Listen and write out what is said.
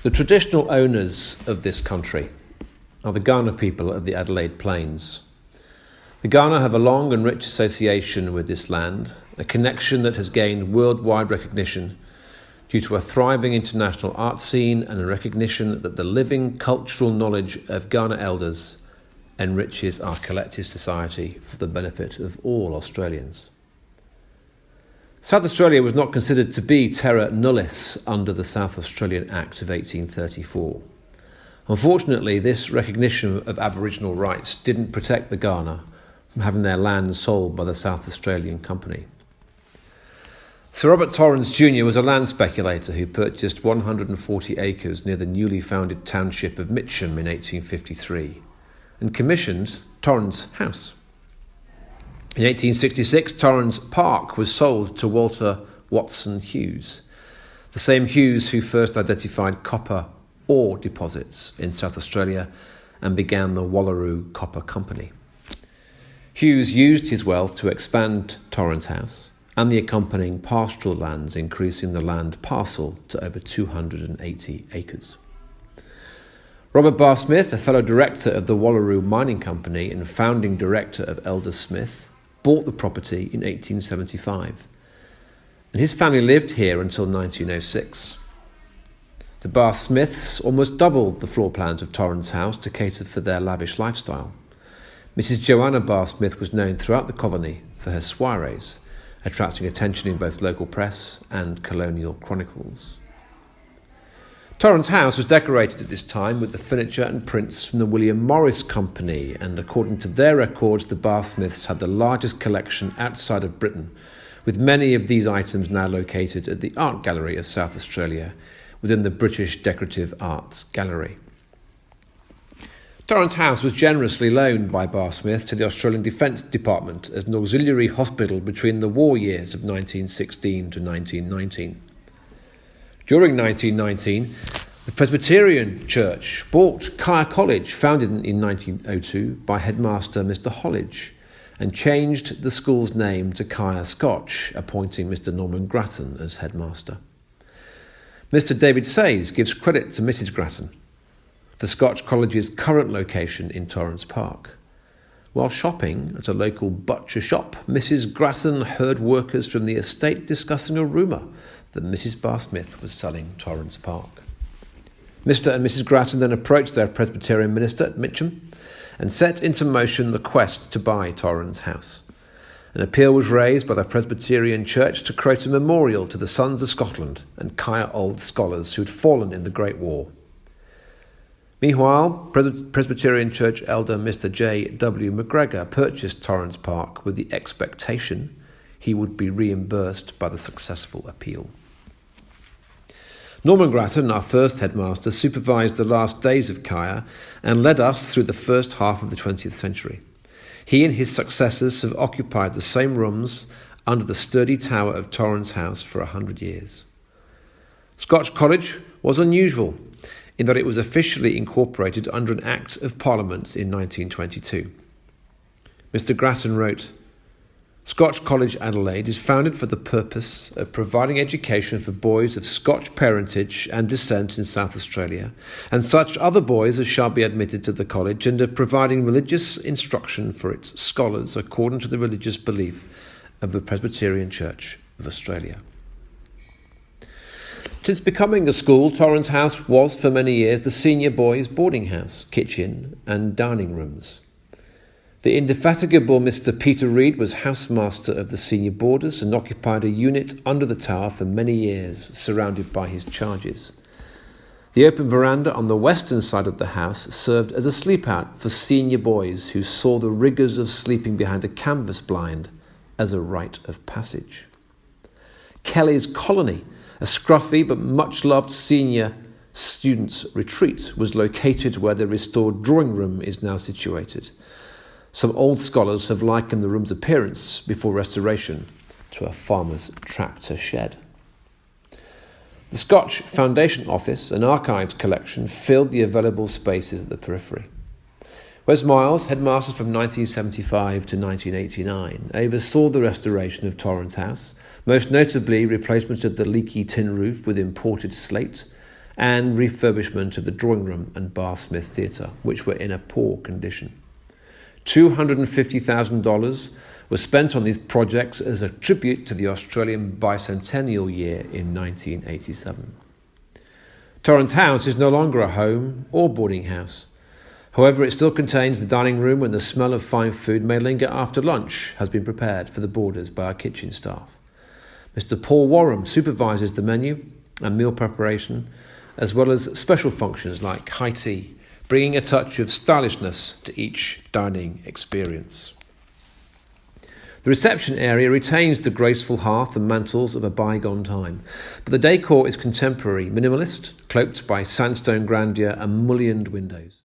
The traditional owners of this country are the Kaurna people of the Adelaide Plains. The Kaurna have a long and rich association with this land, a connection that has gained worldwide recognition due to a thriving international art scene and a recognition that the living cultural knowledge of Kaurna elders enriches our collective society for the benefit of all Australians. South Australia was not considered to be terra nullius under the South Australian Act of 1834. Unfortunately, this recognition of Aboriginal rights didn't protect the Kaurna from having their land sold by the South Australian Company. Sir Robert Torrens Jr. was a land speculator who purchased 140 acres near the newly founded township of Mitcham in 1853 and commissioned Torrens House. In 1866, Torrens Park was sold to Walter Watson Hughes, the same Hughes who first identified copper ore deposits in South Australia and began the Wallaroo Copper Company. Hughes used his wealth to expand Torrens House and the accompanying pastoral lands, increasing the land parcel to over 280 acres. Robert Barr Smith, a fellow director of the Wallaroo Mining Company and founding director of Elder Smith, bought the property in 1875, and his family lived here until 1906. The Barr Smiths almost doubled the floor plans of Torrens House to cater for their lavish lifestyle. Mrs. Joanna Barr Smith was known throughout the colony for her soirees, attracting attention in both local press and colonial chronicles. Torrens House was decorated at this time with the furniture and prints from the William Morris Company, and according to their records, the Barr Smiths had the largest collection outside of Britain, with many of these items now located at the Art Gallery of South Australia within the British Decorative Arts Gallery. Torrens House was generously loaned by Barr Smith to the Australian Defence Department as an auxiliary hospital between the war years of 1916 to 1919. During 1919, the Presbyterian Church bought Kaya College, founded in 1902 by headmaster Mr. Hollidge, and changed the school's name to Kaya Scotch, appointing Mr. Norman Grattan as headmaster. Mr. David Sayes gives credit to Mrs. Grattan for Scotch College's current location in Torrens Park. While shopping at a local butcher shop, Mrs. Grattan heard workers from the estate discussing a rumour that Mrs. Barr Smith was selling Torrens Park. Mr. and Mrs. Grattan then approached their Presbyterian minister at Mitcham and set into motion the quest to buy Torrens House. An appeal was raised by the Presbyterian Church to create a memorial to the sons of Scotland and Kaya old scholars who had fallen in the Great War. Meanwhile, Presbyterian Church elder Mr. J. W. McGregor purchased Torrens Park with the expectation he would be reimbursed by the successful appeal. Norman Grattan, our first headmaster, supervised the last days of Kaya and led us through the first half of the 20th century. He and his successors have occupied the same rooms under the sturdy tower of Torrens House for 100 years. Scotch College was unusual in that it was officially incorporated under an Act of Parliament in 1922. Mr. Grattan wrote, "Scotch College Adelaide is founded for the purpose of providing education for boys of Scotch parentage and descent in South Australia, and such other boys as shall be admitted to the college, and of providing religious instruction for its scholars according to the religious belief of the Presbyterian Church of Australia." Since becoming a school, Torrens House was for many years the senior boys' boarding house, kitchen and dining rooms. The indefatigable Mr. Peter Reid was housemaster of the senior boarders and occupied a unit under the tower for many years, surrounded by his charges. The open veranda on the western side of the house served as a sleep-out for senior boys who saw the rigours of sleeping behind a canvas blind as a rite of passage. Kelly's Colony, a scruffy but much-loved senior students' retreat, was located where the restored drawing room is now situated. Some old scholars have likened the room's appearance before restoration to a farmer's tractor shed. The Scotch Foundation Office and Archives collection filled the available spaces at the periphery. Wes Miles, headmaster from 1975 to 1989, oversaw the restoration of Torrens House, most notably replacement of the leaky tin roof with imported slate and refurbishment of the drawing room and Bar Smith Theatre, which were in a poor condition. $250,000 was spent on these projects as a tribute to the Australian bicentennial year in 1987. Torrens House is no longer a home or boarding house. However, it still contains the dining room, and the smell of fine food may linger after lunch has been prepared for the boarders by our kitchen staff. Mr. Paul Warham supervises the menu and meal preparation, as well as special functions like high tea, bringing a touch of stylishness to each dining experience. The reception area retains the graceful hearth and mantels of a bygone time, but the decor is contemporary, minimalist, cloaked by sandstone grandeur and mullioned windows.